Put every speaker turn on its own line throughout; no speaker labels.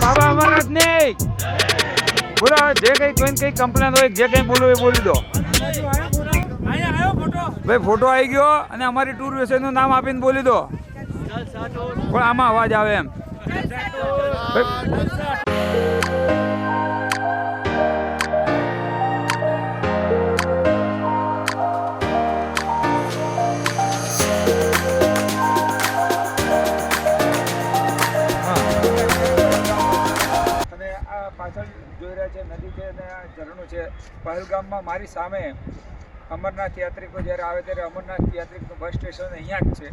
બાબા અમરનાથ નહીં બોલો, જે કઈ કોઈ કઈ કમ્પ્લેન હોય જે કઈ બોલવું એ બોલી દો ભાઈ. ફોટો આવી ગયો અને અમારી ટૂર વિશેનું નામ આપીને બોલી દો, પણ આમાં અવાજ આવે એમ. પાછળ જોઈ રહ્યા છે નદી છે અને આ ઝરણું છે. પહેલગામમાં મારી સામે અમરનાથ યાત્રિકો જ્યારે આવે ત્યારે અમરનાથ યાત્રિકનું બસ સ્ટેશન અહીંયા જ છે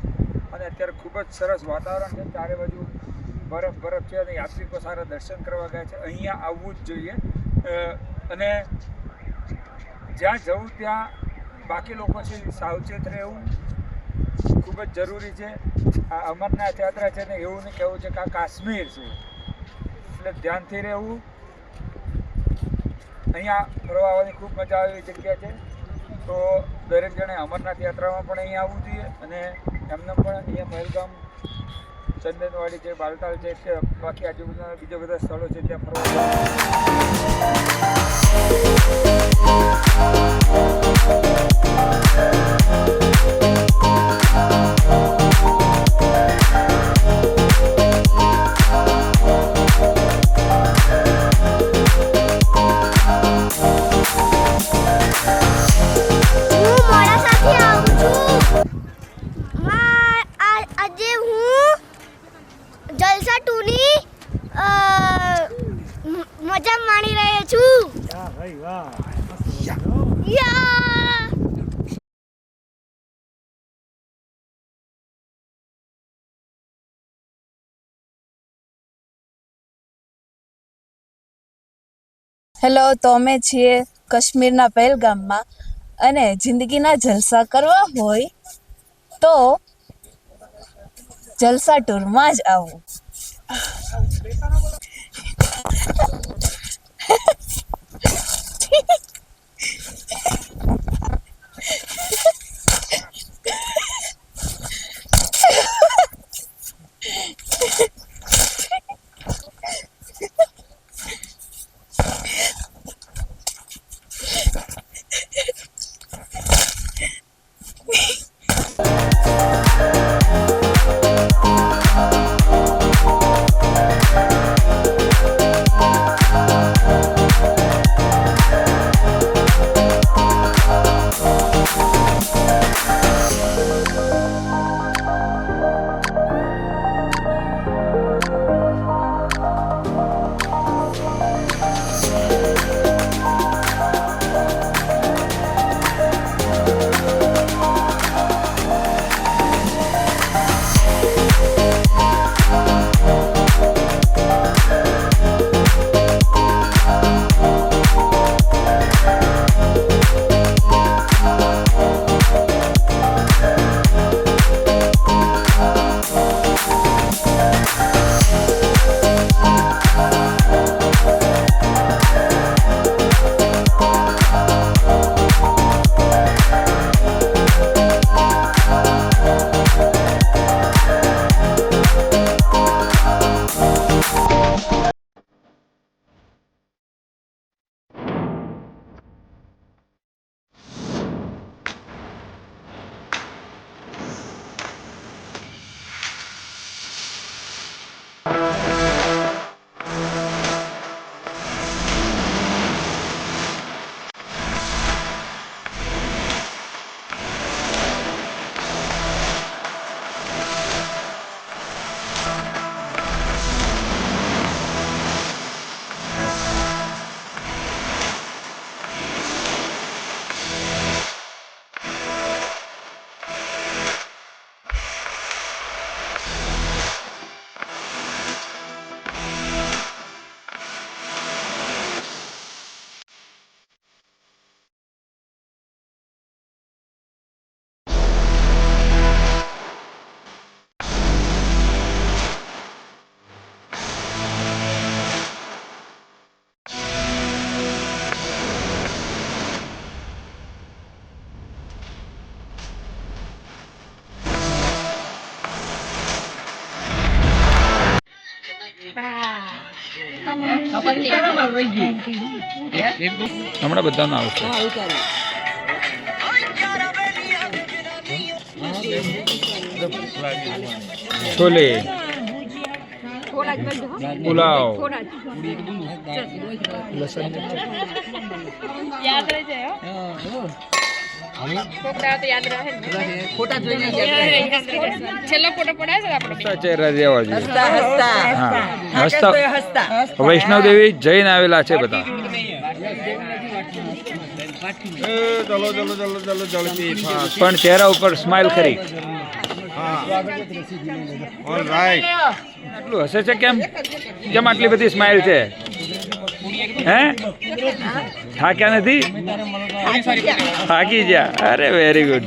અને અત્યારે ખૂબ જ સરસ વાતાવરણ છે. ચારે બાજુ બરફ છે અને યાત્રિકો સારા દર્શન કરવા ગયા છે. અહીંયા આવવું જ જોઈએ અને જ્યાં જવું ત્યાં બાકી લોકો છે સાવચેત રહેવું ખૂબ જ જરૂરી છે. આ અમરનાથ યાત્રા છે ને એવું નહીં કહેવું છે કે આ કાશ્મીર છે, એટલે ધ્યાનથી રહેવું. અહીંયા ફરવા આવવાની ખૂબ મજા આવે એવી જગ્યા છે, તો દરેક જણે અમરનાથ યાત્રામાં પણ અહીંયા આવવું જોઈએ અને એમને પણ અહીંયા પહેલગામ, ચંદનવાડી છે, બાલતાલ છે કે બાકી આજુબાજુના બીજા બધા સ્થળો છે ત્યાં ફરવા
જલસા 2 ની મજા માણી રહ્યો છું.
વાહ ભાઈ વાહ.
યા
હેલો, તો અમે છીએ કાશ્મીરના પહેલગામમાં અને જિંદગીના જલસા કરવા હોય તો જલસા ટૂરમાં જ આવું.
હમણાં બધાનો આવશે. છોલે, પુલાવ,
યાદ રહી જાય. છેલ્લો ફોટો પડાય છે
ચહેરા જેવા જોઈએ. હા, હસતા વૈષ્ણવ દેવી જઈને આવેલા છે બધા. પણ ચહેરા ઉપર સ્માઇલ ખરી. આટલું હસે છે કેમ? કેમ આટલી બધી સ્માઇલ છે? હે, થાક્યા નથી? થાકી ગયા. અરે વેરી ગુડ.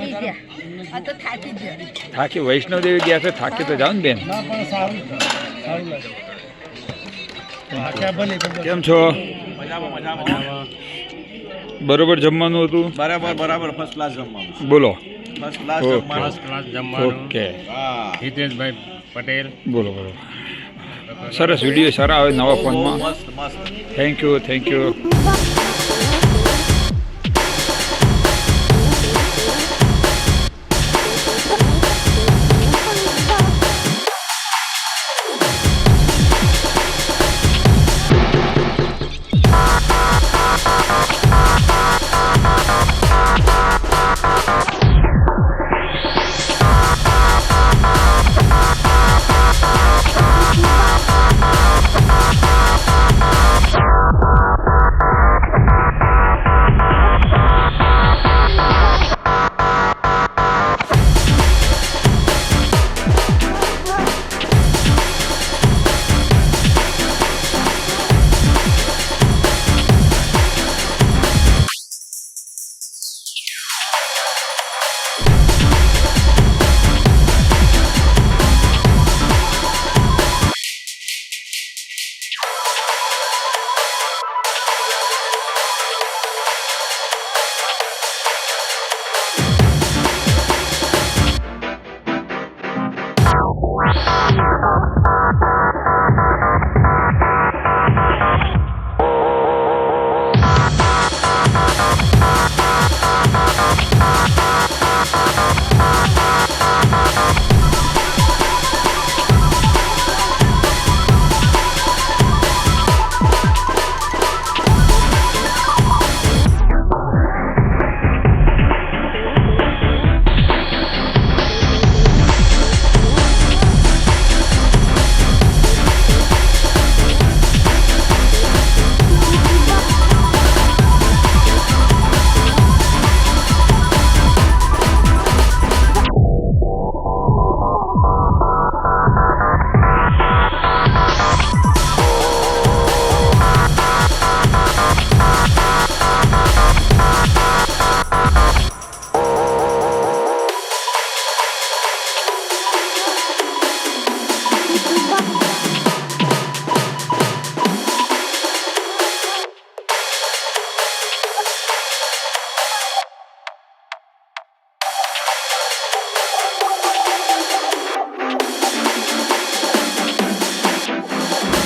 થાકી વૈષ્ણવ દેવી ગયા છે, થાકી તો જાવ ને બેન. કેમ છો? બરોબર જમવાનું હતું?
બરાબર ફર્સ્ટ ક્લાસ જમવાનું.
બોલો.
ફર્સ્ટ ક્લાસ જમવાનું.
ઓકે,
હિતેશભાઈ પટેલ.
બોલો. સરસ વિડીયો સારા આવે નવા ફોનમાં.
મસ્ત.
Thank you.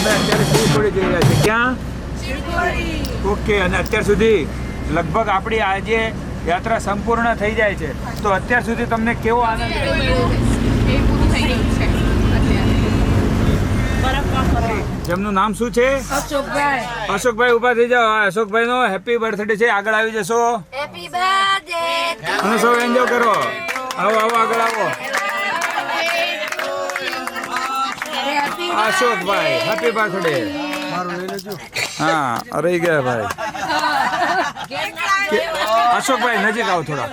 અમે અત્યારે શિવખોડી જઈ રહ્યા છે. ક્યાં? ઓકે. અને અત્યાર સુધી લગભગ આપણી આજે યાત્રા સંપૂર્ણ થઈ જાય છે. તો અત્યાર સુધી તમને કેવો આનંદ
એ પૂરું થઈ ગયું છે અત્યારે.
જેમનું નામ શું છે? અશોકભાઈ ઊભા થઈ જાઓ. અશોકભાઈ નો હેપી બર્થડે છે. આગળ આવી જશો
હેપી બર્થડે
અને સૌ એન્જોય કરો. આવો આવો આગળ આવો. અશોકભાઈ હેપી બર્થડે. હા રહી ગયા ભાઈ. અશોકભાઈ નજીક આવો થોડા.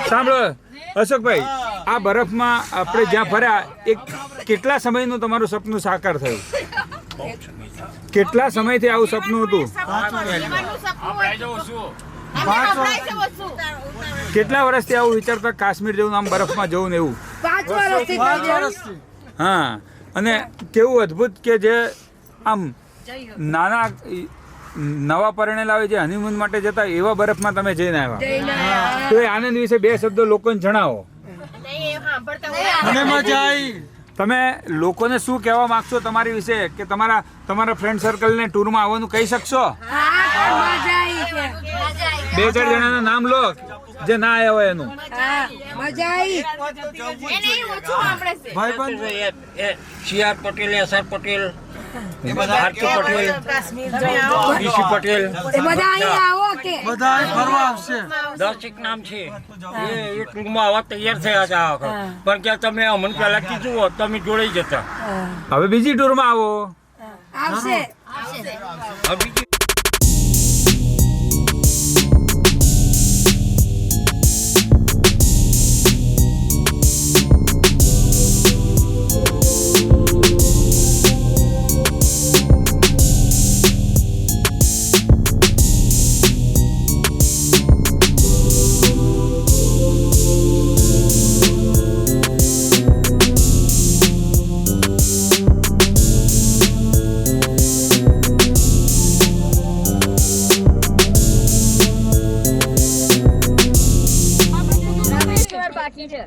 સાંભળો અશોકભાઈ, આ બરફમાં આપણે જ્યાં ફર્યા એક કેટલા સમયનું તમારું સપનું સાકાર થયું? કેટલા સમયથી આવું સપનું હતું? કેટલા વર્ષથી આવું વિચારતા કાશ્મીર જવું, આમ બરફમાં જવું ને એવું?
5 વર્ષથી.
હા. અને કેવું અદ્ભુત કે જે આમ નાના નવા પરણેલા હોય જે હનીમૂન માટે જતા એવા બરફમાં તમે જઈને આવ્યા. તો એ આનંદ વિશે 2 શબ્દો લોકોને જણાવો.
મને મજા આવી.
તમે લોકોને શું કહેવા માંગશો તમારી વિશે, કે તમારા ફ્રેન્ડ સર્કલને ટૂરમાં આવવાનું કહી શકશો? 2-4 જણાના નામ લો જે ના આવ્યા હોય એનું.
CR પટેલ, SR પટેલ, આરતી પટેલ, ડીસી પટેલ, બધા ફરવા આવશે. 10 નામ છે. એ ટૂરમાં આવા તૈયાર થયા છે આ વખત. પણ કે તમે અમને પહેલા કીધું હોત તમે જોડાઈ જતા.
હવે બીજી ટૂરમાં આવો.
આવશે.
હવે બીજી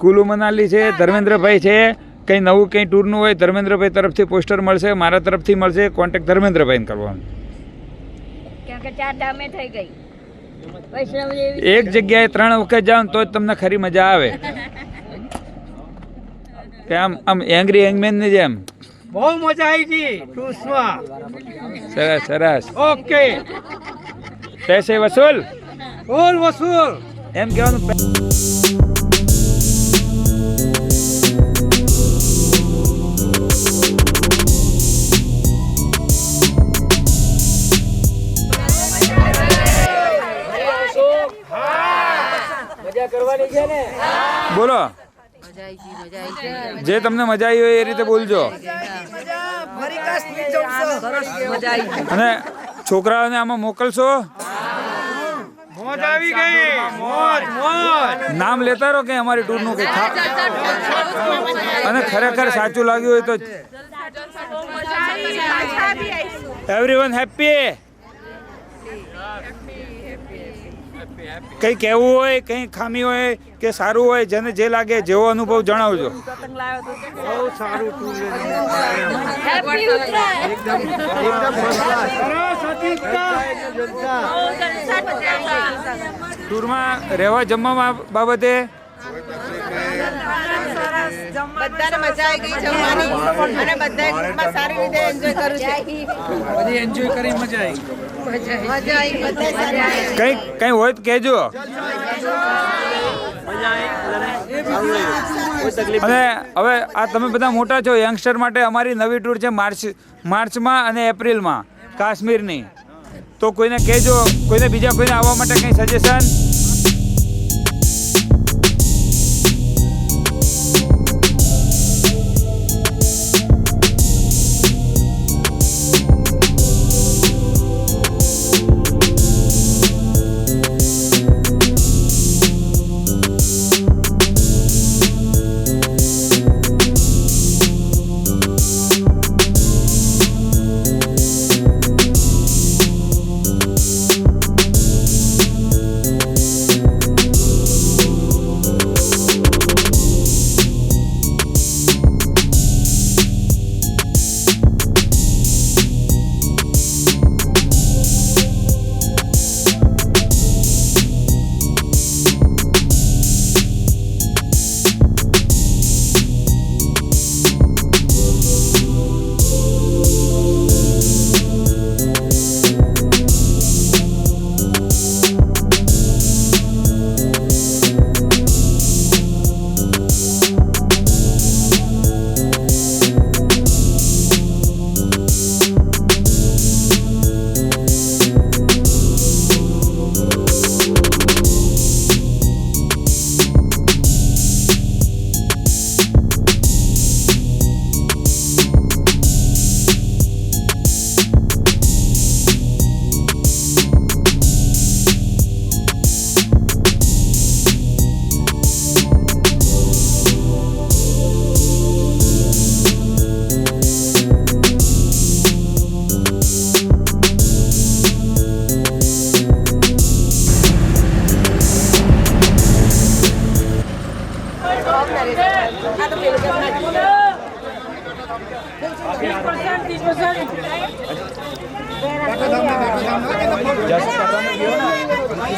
કુલુ મનાલી છે. ધર્મેન્દ્રભાઈ છે. કંઈ નવું કંઈ ટૂરનું હોય ધર્મેન્દ્રભાઈ તરફથી પોસ્ટર મળશે, મારા તરફથી મળશે. કોન્ટેક્ટ ધર્મેન્દ્રભાઈને કરવાનો. એક જગ્યાએ 3 વખત જાઓ તો જ તમને ખરી મજા આવે. કે આમ એંગ્રી યંગમેનની જેમ.
બહુ મજા આવી હતી ટૂર્સમાં.
સરસ સરસ.
ઓકે.
પૈસે વસૂલ
ફૂલ વસૂલ.
એમ કહેવાનું. બોલો જે તમને મજા આવી હોય એ રીતે બોલજો. અને છોકરાઓને આમાં મોકલશો.
મોજ આવી ગઈ. મોજ મોજ.
નામ લેતા રહો કે અમારી ટૂરનું કે અને ખરેખર સાચું લાગ્યું હોય તો એવરીવન હેપી. કંઈ કહેવું હોય, કંઈ ખામી હોય કે સારું હોય, જેને જે લાગે જેવો અનુભવ જણાવજો.
બહુ સારું ટૂર.
ટૂરમાં રહેવા જમવા બાબતે
બધાને મજા આવી ગઈ જમવાની અને બધાએ ગ્રુપમાં સારી રીતે એન્જોય કર્યું છે.
બધી એન્જોય કરી મજા આવી.
મજા આવી બધાએ સારી રીતે.
કંઈ હોય તો કહેજો. અને હવે આ તમે બધા મોટા છો, યંગસ્ટર માટે અમારી નવી ટૂર છે માર્ચમાં અને એપ્રિલમાં કાશ્મીરની. તો કોઈને કહેજો, કોઈને બીજા કોઈને આવવા માટે કંઈ સજેશન.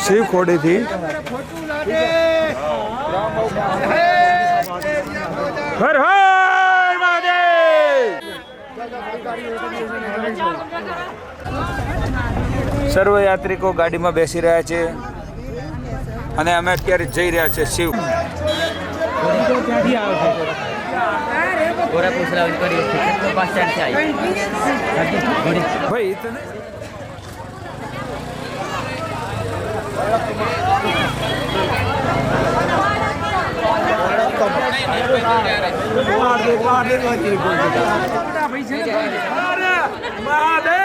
શિવખોડીથી હર હર મહાદેવ. સર્વ યાત્રિકો ગાડીમાં બેસી રહ્યા છે અને અમે અત્યારે જઈ રહ્યા છીએ શિવ. ભાઈ એ તો નહીં.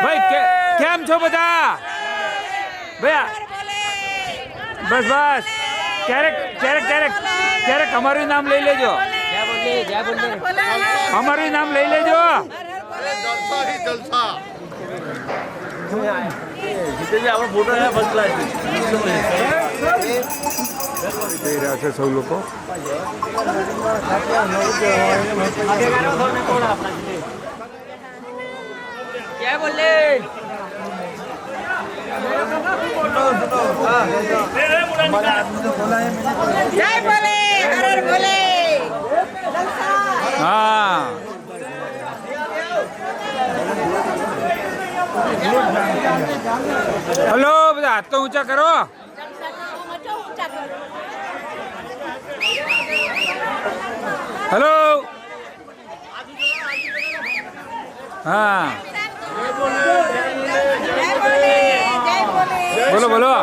ભાઈ કેમ છો બધા ભૈયા? બસ બસ ક્યારેક ક્યારેક ક્યારેક ક્યારેક અમારું નામ લઈ લેજો. અમારું નામ લઈ લેજો. જઈ રહ્યા છે સૌ લોકો.
જય ભોલે, હર હર ભોલે.
હા હલો બધા હાથ તો ઊંચા કરો. હલો હા બોલો બોલો.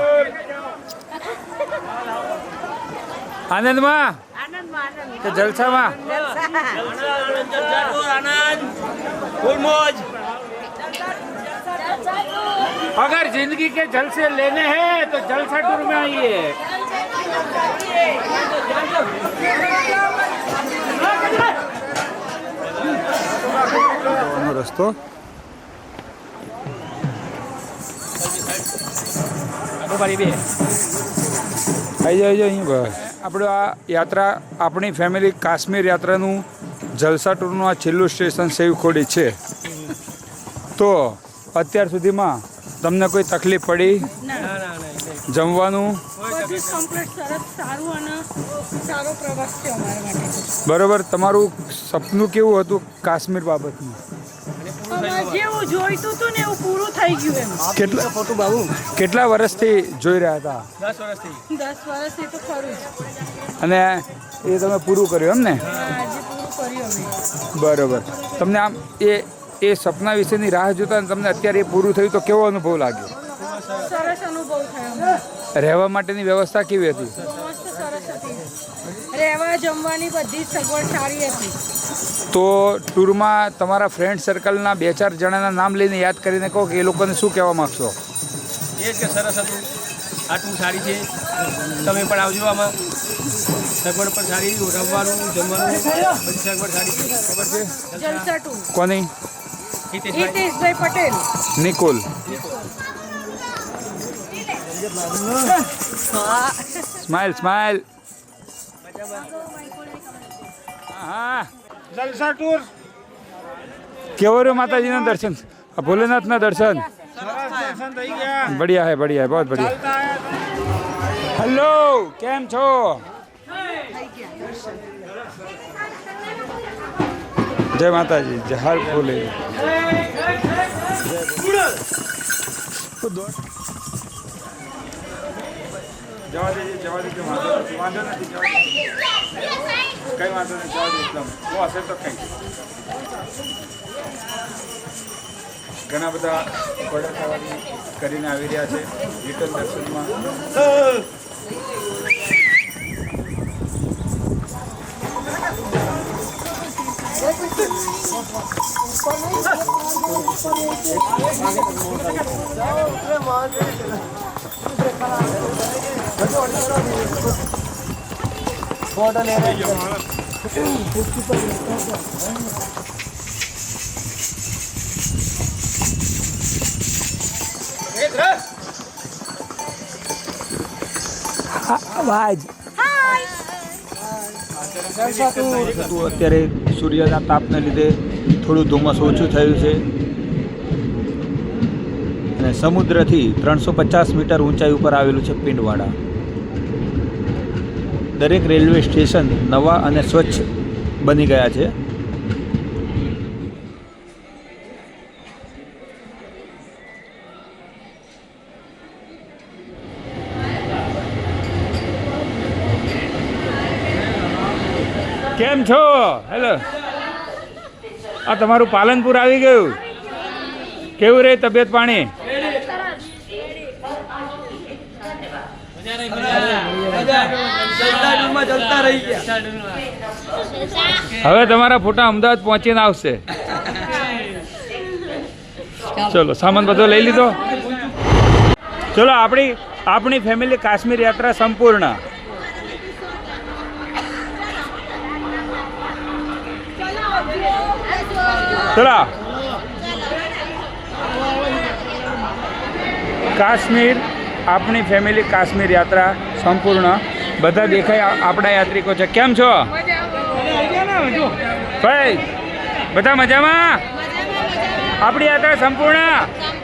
આનંદમાં કે જલસામાં? अगर जिंदगी के जलसे लेने हैं तो जलसा टूर में आइए. रस्तो આવી જાય અહીં બસ. આપણે આ યાત્રા આપણી ફેમિલી કાશ્મીર યાત્રાનું જલસા ટૂરનું આ છેલ્લું સ્ટેશન શિવખોડી છે. તો અત્યાર સુધીમાં તમને કોઈ તકલીફ પડી? જમવાનું બરોબર? તમારું સપનું કેવું હતું કાશ્મીર બાબતનું?
જેવું જોઈતું હતું ને એવું પૂરું થઈ ગયું એમ.
કેટલા વર્ષથી જોઈ રહ્યા હતા?
10 વર્ષથી તો ખરું જ.
અને એ તમે પૂરું કર્યું એમ ને?
આજે પૂરું કર્યું અમે.
બરોબર. તમને આમ એ સપના વિશેની રાહ જોતા ને તમને અત્યારે એ પૂરું થયું તો કેવો અનુભવ લાગ્યો?
સરસ અનુભવ થયો.
રહેવા માટેની વ્યવસ્થા કેવી હતી?
મસ્ત સરસ હતી. રહેવા જમવાની બધી જ સગવડ સારી હતી.
તો ટૂરમાં તમારા ફ્રેન્ડ સર્કલના 2-4 જણાના નામ લઈને યાદ કરીને કહો કે એ લોકોને શું કહેવા માગશો?
એ જ કે સરસ હતું, આટલું સારી છે, તમે પણ આવજો. આમાં સગવડ પણ સારી, રમવાનું જમવાનું બધી સગવડ સારી છે. ખબર છે?
જલસા ટુ.
કોની?
હિતેશભાઈ પટેલ.
નિકોલ. Smile smile. હા
જલસા ટૂર
કેવો રહ્યો માતાજીના દર્શન? ભોલેનાથના દર્શન
થઈ ગયા.
बढ़िया है बहुत बढ़िया. હેલો કેમ છો? જય માતાજી, જય હર ભોલે. જવા દેજો વાંધો નથી. કઈ વાંધો નહીં, જવા દે એકદમ. બહુ હશે તો કઈ. ઘણા બધા ઘોડા સવારી કરીને આવી રહ્યા છે રિટર્ન દર્શનમાં. અત્યારે સૂર્યના તાપને લીધે થોડું ધુમ્મસ ઓછું થયું છે અને સમુદ્રથી 350 મીટર ઊંચાઈ ઉપર આવેલું છે પિંડવાડા. દરેક રેલવે સ્ટેશન નવા અને સ્વચ્છ બની ગયા છે. કેમ છો? હેલો, આ તમારું પાલનપુર આવી ગયું. કેવું રહે તબિયત પાણી? હવે તમારા ફોટા અમદાવાદ પહોંચીને આવશે. ચલો, સામાન બધો લઈ લીધો. ચલો, આપણી ફેમિલી કાશ્મીર યાત્રા સંપૂર્ણ. ચલો, કાશ્મીર, આપણી ફેમિલી કાશ્મીર યાત્રા સંપૂર્ણ. બધા દેખાય આપણા યાત્રિકો છે. કેમ છો ભાઈ? બધા મજામાં? આપણી યાત્રા સંપૂર્ણ.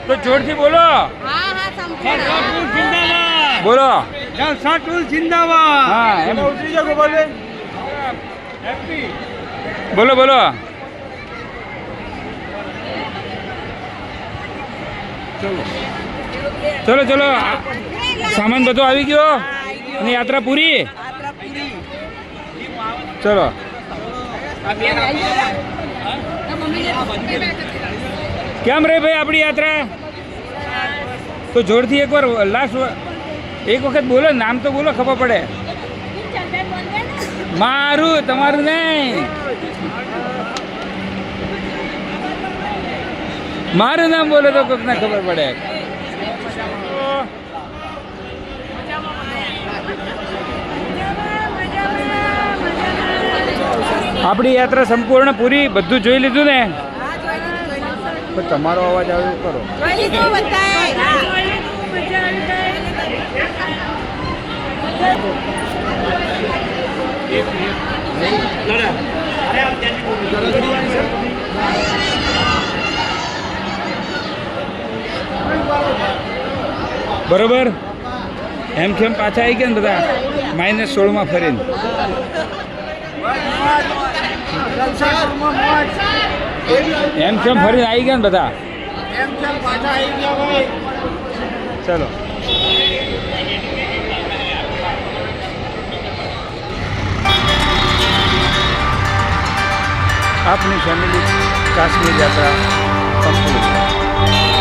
તો જોરથી બોલો. બોલો. હા, એમ બોલો બોલો. ચલો ચલો, સામાન બધો આવી ગયો અને યાત્રા પૂરી. ચલો, કેમ રે ભાઈ આપણી યાત્રા? તો જોરથી એકવાર એક વખત બોલો, નામ તો બોલો, ખબર પડે. મારું, તમારું નહીં. મારું નામ બોલો તો કોકને ખબર પડે. આપણી યાત્રા સંપૂર્ણ પૂરી. બધું જોઈ લીધું ને? તમારો અવાજ આવ્યો કરો. બરોબર. એમ કેમ પાછા આવી ગયા ને બધા -16 ફરીને. એમ કેમ ફરીને આવી ગયા ને બધા. ચલો, આપની ફેમિલી કાશ્મીર યાત્રા સંપૂર્ણ.